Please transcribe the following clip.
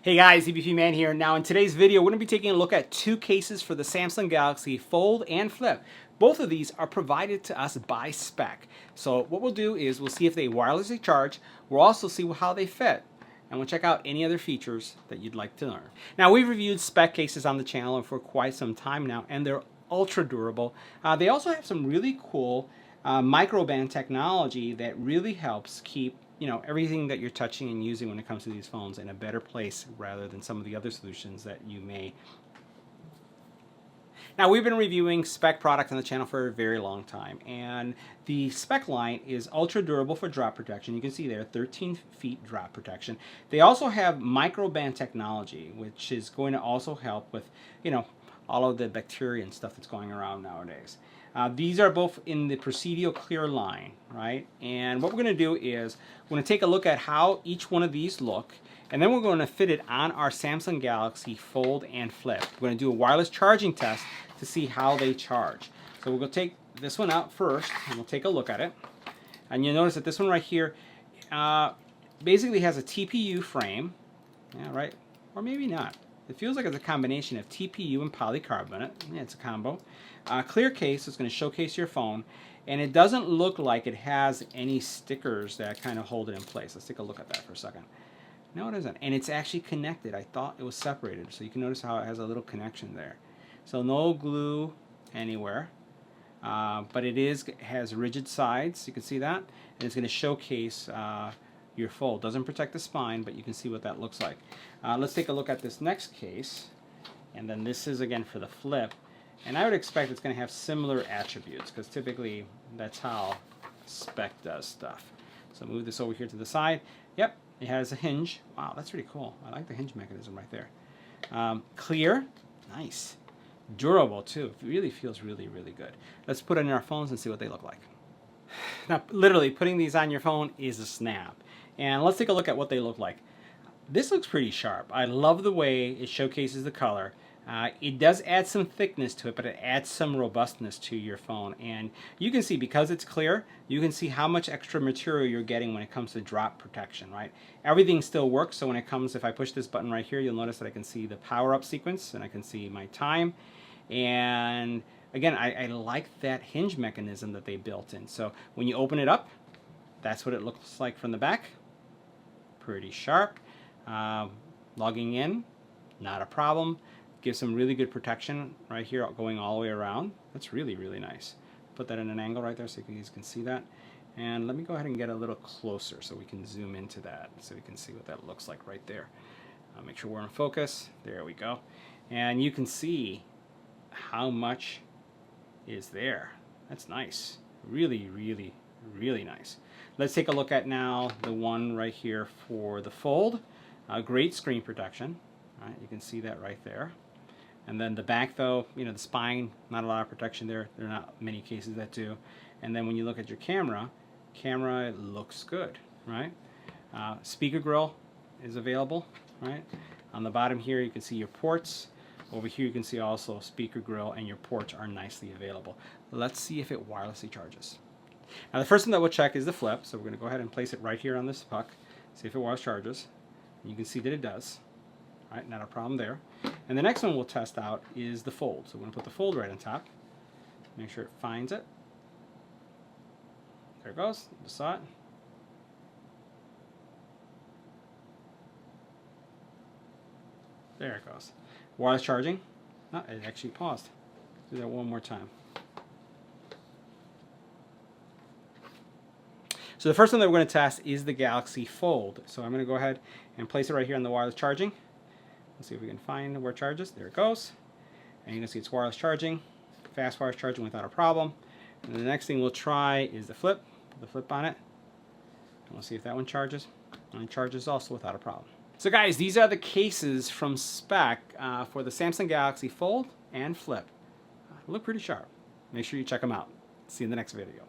Hey guys, EBPMAN here. Now in today's video, we're going to be taking a look at two cases for the Samsung Galaxy Fold and Flip. Both of these are provided to us by spec. So what we'll do is we'll see if they wirelessly charge. We'll also see how they fit. And we'll check out any other features that you'd like to learn. Now we've reviewed spec cases on the channel for quite some time now, and they're ultra durable. They also have some really cool microband technology that really helps keep everything that you're touching and using when it comes to these phones in a better place rather than some of the other solutions that you may. Now we've been reviewing spec products on the channel for a very long time, and the spec line is ultra durable for drop protection. You can see there 13 feet drop protection. They also have microband technology, which is going to also help with all of the bacteria and stuff that's going around nowadays. These are both in the Presidio Clear line, right? And what we're going to do is we're going to take a look at how each one of these look, and then we're going to fit it on our Samsung Galaxy Fold and Flip. We're going to do a wireless charging test to see how they charge. So we're going to take this one out first, and we'll take a look at it. And you'll notice that this one right here basically has a TPU frame, yeah, right? Or maybe not. It feels like it's a combination of TPU and polycarbonate. Yeah, it's a combo. Clear case is going to showcase your phone, and it doesn't look like it has any stickers that kind of hold it in place. Let's take a look at that for a second. No, it isn't. And it's actually connected. I thought it was separated. So you can notice how it has a little connection there. So no glue anywhere. But it has rigid sides. You can see that. And it's going to showcase your fold. Doesn't protect the spine, but you can see what that looks like. Let's take a look at this next case. And then this is again for the Flip. And I would expect it's going to have similar attributes, because typically that's how spec does stuff. So move this over here to the side. Yep, it has a hinge. Wow, that's pretty cool. I like the hinge mechanism right there. Clear, nice. Durable too. It really feels really, really good. Let's put it in our phones and see what they look like. Now, literally, putting these on your phone is a snap. And let's take a look at what they look like. This looks pretty sharp. I love the way it showcases the color. It does add some thickness to it, but it adds some robustness to your phone. And you can see, because it's clear, you can see how much extra material you're getting when it comes to drop protection, right? Everything still works, so when it comes, if I push this button right here, you'll notice that I can see the power-up sequence, and I can see my time. And again, I like that hinge mechanism that they built in. So when you open it up, that's what it looks like from the back. Pretty sharp. Logging in, not a problem. Gives some really good protection right here going all the way around. That's really, really nice. Put that in an angle right there so you guys can see that. And let me go ahead and get a little closer so we can zoom into that so we can see what that looks like right there. Make sure we're in focus. There we go. And you can see how much is there. That's nice. Really, really, really nice. Let's take a look at now the one right here for the Fold. Great screen protection. Right, you can see that right there. And then the back, though, the spine, not a lot of protection there. There are not many cases that do. And then when you look at your camera looks good, right? Speaker grill is available, right? On the bottom here, you can see your ports. Over here, you can see also speaker grill, and your ports are nicely available. Let's see if it wirelessly charges. Now, the first one that we'll check is the Flip. So we're going to go ahead and place it right here on this puck, see if it wireless charges. And you can see that it does. All right, not a problem there. And the next one we'll test out is the Fold. So we're going to put the Fold right on top. Make sure it finds it. There it goes. You saw it. There it goes. Wireless charging. Oh, it actually paused. Do that one more time. So the first one that we're going to test is the Galaxy Fold. So I'm going to go ahead and place it right here on the wireless charging. Let's see if we can find where it charges. There it goes. And you can see it's wireless charging, fast wireless charging without a problem. And the next thing we'll try is the Flip. Put the Flip on it. And we'll see if that one charges. And it charges also without a problem. So guys, these are the cases from spec for the Samsung Galaxy Fold and Flip. Look pretty sharp. Make sure you check them out. See you in the next video.